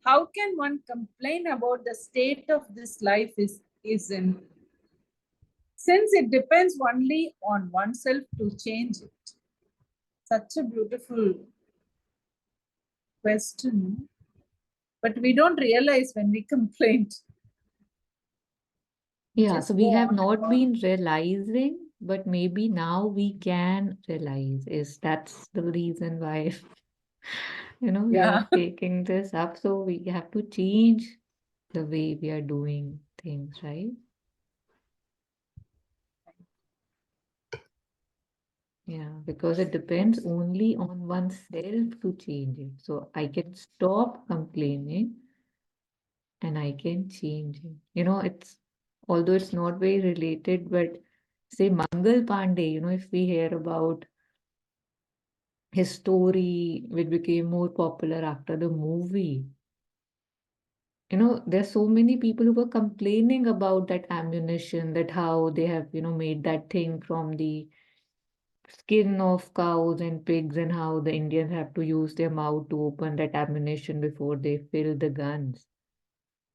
how can one complain about the state of this life is in, since it depends only on oneself to change it? Such a beautiful question, but we don't realize when we complain. Yeah, Just so we go have on and not on. been realizing, but maybe now we can realize. Is that's the reason why, we Yeah. are taking this up. So we have to change the way we are doing things, right? Yeah, because it depends only on oneself to change it. So I can stop complaining and I can change it. Although it's not very related, but say Mangal Pandey, if we hear about his story, which became more popular after the movie. There's so many people who were complaining about that ammunition, that how they have, made that thing from the skin of cows and pigs, and how the Indians have to use their mouth to open that ammunition before they fill the guns.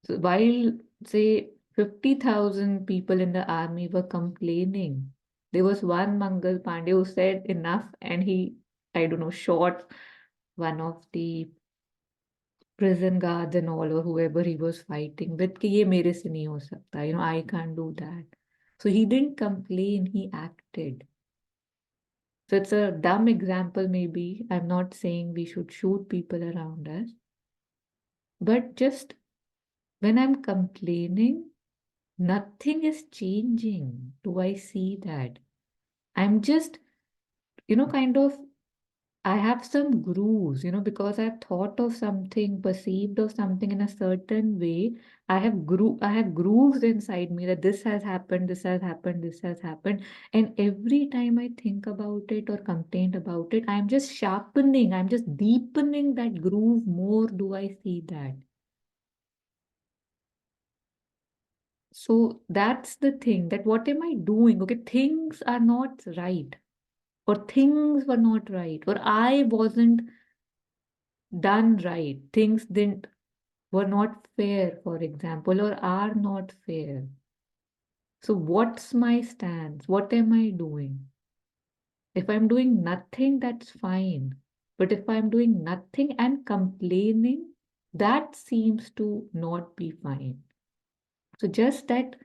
So while, say, 50,000 people in the army were complaining, there was one Mangal Pandey who said enough, and he, I don't know, shot one of the prison guards and all, or whoever he was fighting with, कि ये मेरे से नहीं हो सकता, I can't do that. So he didn't complain, he acted. So it's a dumb example, maybe. I'm not saying we should shoot people around us, but just when I'm complaining, nothing is changing. Do I see that? I'm just, kind of, I have some grooves, because I've thought of something, perceived of something in a certain way. I have grooves inside me that this has happened, this has happened, this has happened. And every time I think about it or complain about it, I'm just sharpening, I'm just deepening that groove more. Do I see that? So that's the thing, that what am I doing? Okay, things are not right, or things were not right, or I wasn't done right. Things didn't were not fair, for example, or are not fair. So what's my stance? What am I doing? If I'm doing nothing, that's fine. But if I'm doing nothing and complaining, that seems to not be fine. So just that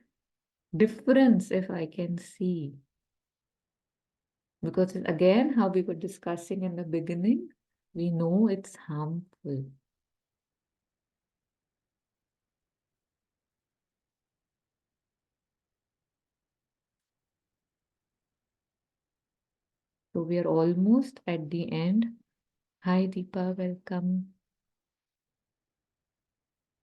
difference, if I can see. Because again, how we were discussing in the beginning, we know it's harmful. So we are almost at the end. Hi, Deepa, welcome.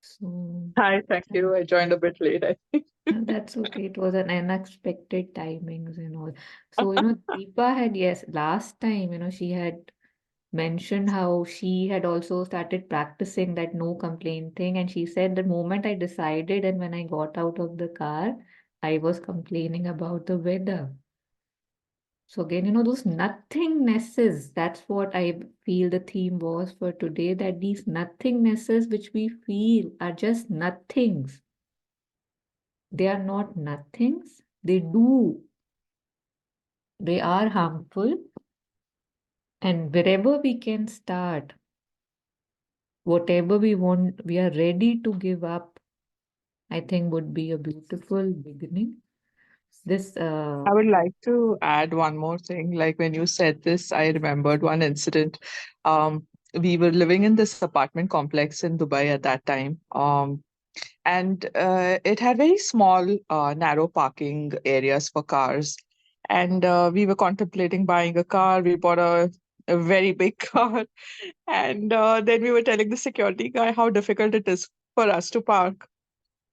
So Hi, thank you. I joined a bit late, I think. that's okay. It was an unexpected timings and all. So, Deepa had, yes, last time, she had mentioned how she had also started practicing that no complaint thing. And she said the moment I decided and when I got out of the car, I was complaining about the weather. So again, those nothingnesses, that's what I feel the theme was for today, that these nothingnesses which we feel are just nothings. They are not nothings. They are harmful. And wherever we can start, whatever we want, we are ready to give up, I think would be a beautiful beginning. This, I would like to add one more thing. Like when you said this, I remembered one incident. We were living in this apartment complex in Dubai at that time. And it had very small, narrow parking areas for cars. And we were contemplating buying a car. We bought a very big car. And then we were telling the security guy how difficult it is for us to park.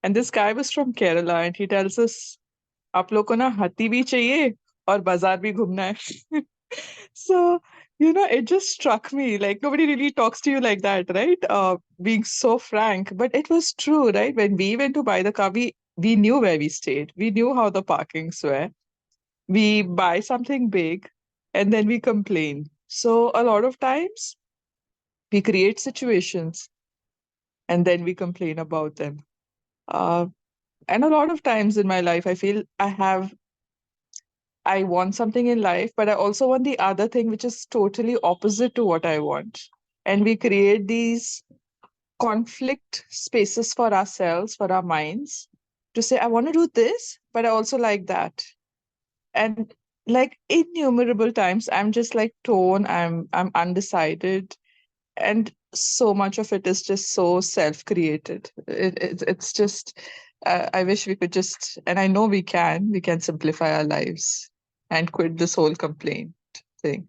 And this guy was from Kerala and he tells us, आप लोग को ना हाथी भी चाहिए और बाजार भी घूमना है. So, it just struck me like nobody really talks to you like that, right? Being so frank, but it was true, right? When we went to buy the car, we knew where we stayed. We knew how the parkings were. We buy something big and then we complain. So a lot of times we create situations and then we complain about them. And a lot of times in my life, I feel I want something in life, but I also want the other thing, which is totally opposite to what I want. And we create these conflict spaces for ourselves, for our minds, to say, I want to do this, but I also like that. And like innumerable times, I'm just like torn, I'm undecided. And so much of it is just so self-created. It's just, I wish we could just, and I know we can simplify our lives and quit this whole complaint thing.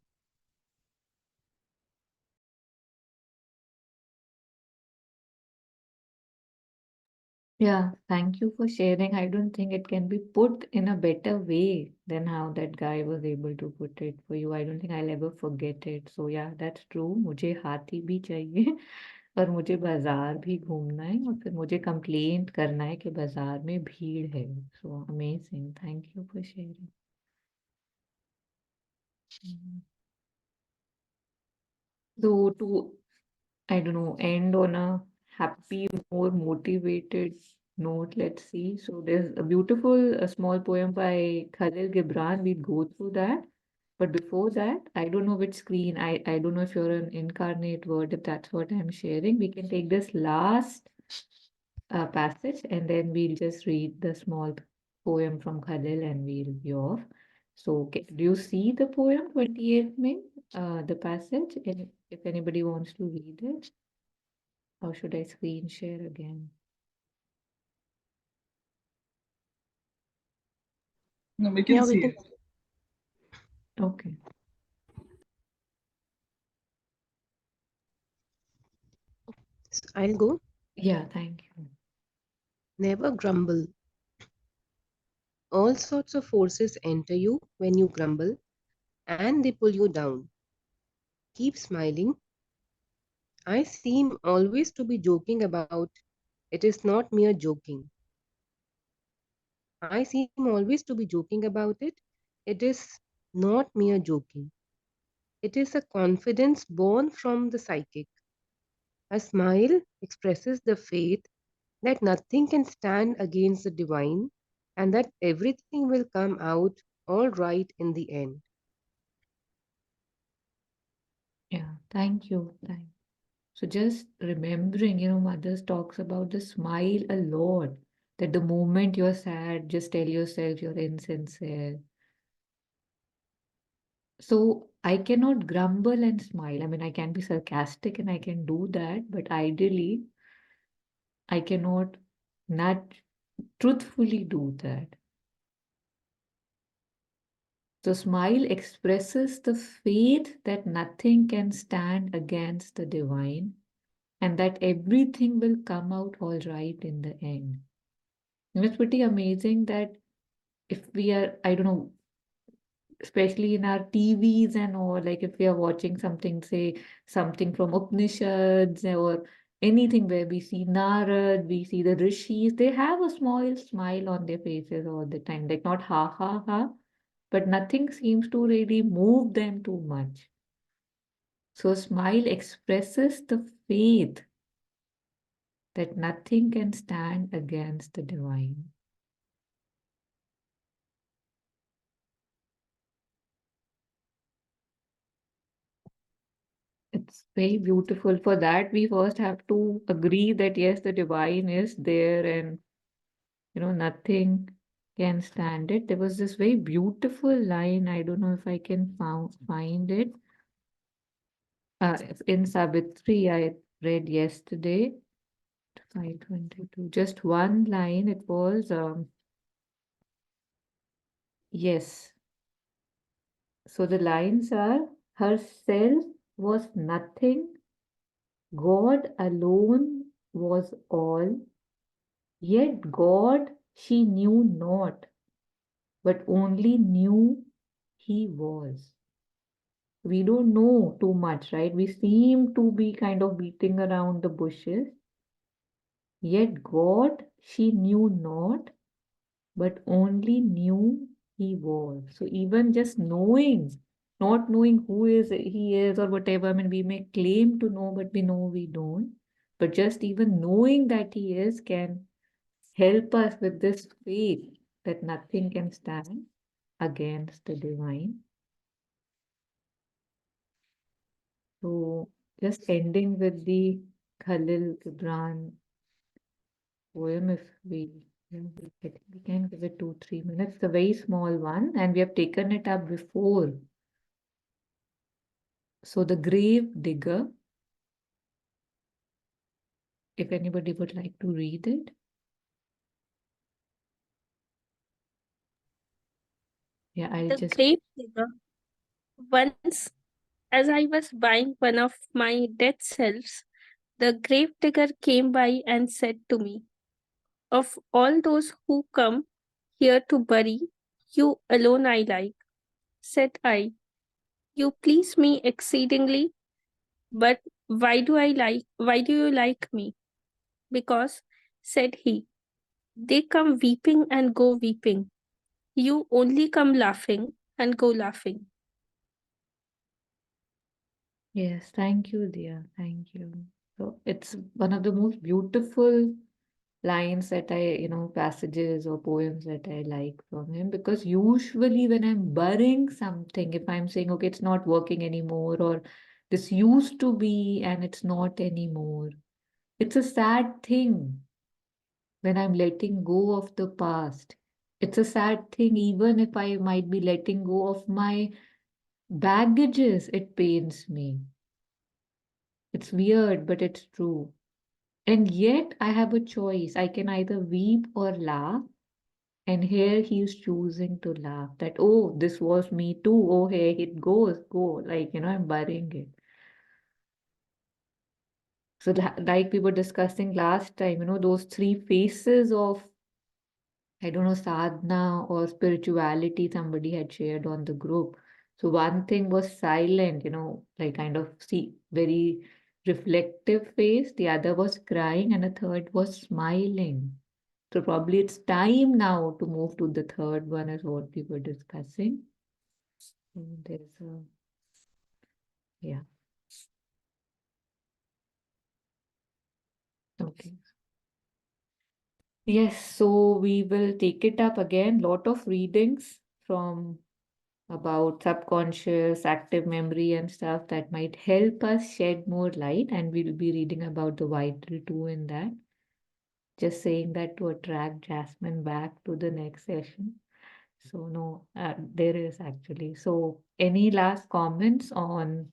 Yeah, thank you for sharing. I don't think it can be put in a better way than how that guy was able to put it for you. I don't think I'll ever forget it. So yeah, that's true. मुझे हाथी भी चाहिए और मुझे बाजार भी घूमना है और फिर मुझे कंप्लेंट करना है कि बाजार में भीड़ है. So amazing. Thank you for sharing. So to, I don't know, end on a happy, more motivated note, let's see. So there's a beautiful small poem by Khalil Gibran. We'll go through that. But before that, I don't know which screen. I don't know if you're an incarnate word, if that's what I'm sharing. We can take this last passage and then we'll just read the small poem from Khalil and we'll be off. So, do you see the poem 28th May, the passage? And if anybody wants to read it, or should I screen share again? No, we can Yeah, see we can. it. Okay. I'll go. Yeah, thank you. Never grumble. All sorts of forces enter you when you grumble, and they pull you down. Keep smiling. I seem always to be joking about it is not mere joking. I seem always to be joking about it. It is not mere joking. It is a confidence born from the psychic. A smile expresses the faith that nothing can stand against the divine and that everything will come out all right in the end. Yeah, thank you. Thank. So just remembering, Mothers talks about the smile a lot. That the moment you're sad, just tell yourself you're insincere. So I cannot grumble and smile. I mean, I can be sarcastic and I can do that, but ideally, I cannot not truthfully do that. So smile expresses the faith that nothing can stand against the divine and that everything will come out all right in the end. And it's pretty amazing that if we are, I don't know, especially in our TVs and all, like if we are watching something, say something from Upanishads or anything where we see Narad, we see the rishis, they have a smile on their faces all the time, like not ha ha ha, but nothing seems to really move them too much. So smile expresses the faith that nothing can stand against the divine. It's very beautiful. For that, we first have to agree that yes, the divine is there and nothing can stand it. There was this very beautiful line. I don't know if I can find it. In Savitri, I read yesterday, 522. Just one line. It was yes. So the lines are herself was nothing, God alone was all, yet God she knew not, but only knew he was. We don't know too much, right? We seem to be kind of beating around the bushes, yet God she knew not, but only knew he was. So even just knowing, not knowing who is he is or whatever, I mean, we may claim to know, but we know we don't. But just even knowing that he is can help us with this faith that nothing can stand against the divine. So just ending with the Khalil Gibran poem, if I think we can give it 2-3 minutes. It's a very small one, and we have taken it up before. So the grave digger, if anybody would like to read it. Yeah, I'll The just grave digger. Once, as I was buying one of my dead selves, the grave digger came by and said to me, Of all those who come here to bury, you alone I like. Said I, you please me exceedingly, but why do you like me? Because, said he, they come weeping and go weeping. You only come laughing and go laughing. Yes, thank you, dear. Thank you. So it's one of the most beautiful lines that passages or poems that I like from him, because usually when I'm burying something, if I'm saying, okay, it's not working anymore, or this used to be and it's not anymore, it's a sad thing when I'm letting go of the past. It's a sad thing, even if I might be letting go of my baggages, it pains me. It's weird, but it's true. And yet I have a choice. I can either weep or laugh. And here he's choosing to laugh that, oh, this was me too. Oh, hey, it goes, go. I'm burying it. So, like we were discussing last time, those three phases of, I don't know, sadhana or spirituality somebody had shared on the group. So, one thing was silent, like kind of see very reflective face. The other was crying, and the third was smiling. So probably it's time now to move to the third one, is what we were discussing. There's a, yeah. Okay. Yes, so we will take it up again. Lot of readings from about subconscious, active memory and stuff that might help us shed more light, and we'll be reading about the vital too in that. Just saying that to attract Jasmine back to the next session. So no, there is actually. So any last comments on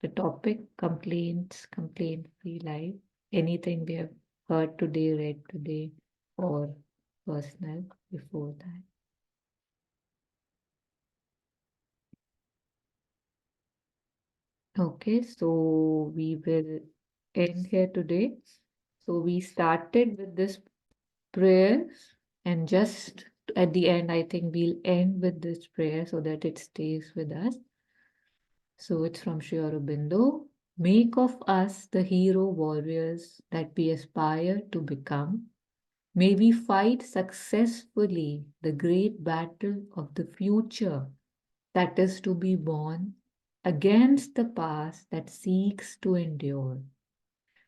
the topic, complaints, complaint-free life, anything we have heard today, read today, or personal before that? Okay, so we will end here today. So we started with this prayer, and just at the end, I think we'll end with this prayer so that it stays with us. So it's from Sri Aurobindo. Make of us the hero warriors that we aspire to become. May we fight successfully the great battle of the future that is to be born against the past that seeks to endure,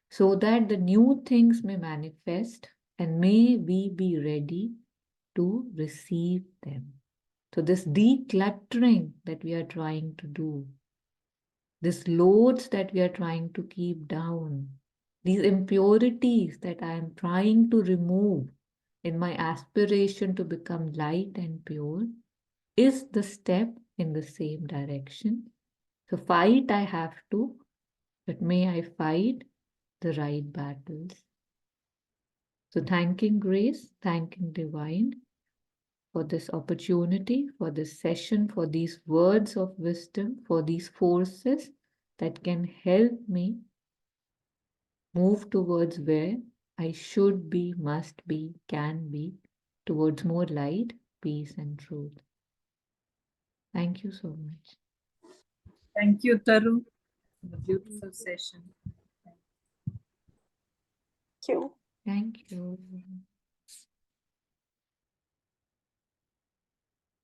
so that the new things may manifest, and may we be ready to receive them. So, this decluttering that we are trying to do, these loads that we are trying to keep down, these impurities that I am trying to remove in my aspiration to become light and pure, is the step in the same direction. So, fight I have to, but may I fight the right battles. So, thanking Grace, thanking Divine for this opportunity, for this session, for these words of wisdom, for these forces that can help me move towards where I should be, must be, can be, towards more light, peace, and truth. Thank you so much. Thank you, Taru, for the beautiful session. Thank you. Thank you.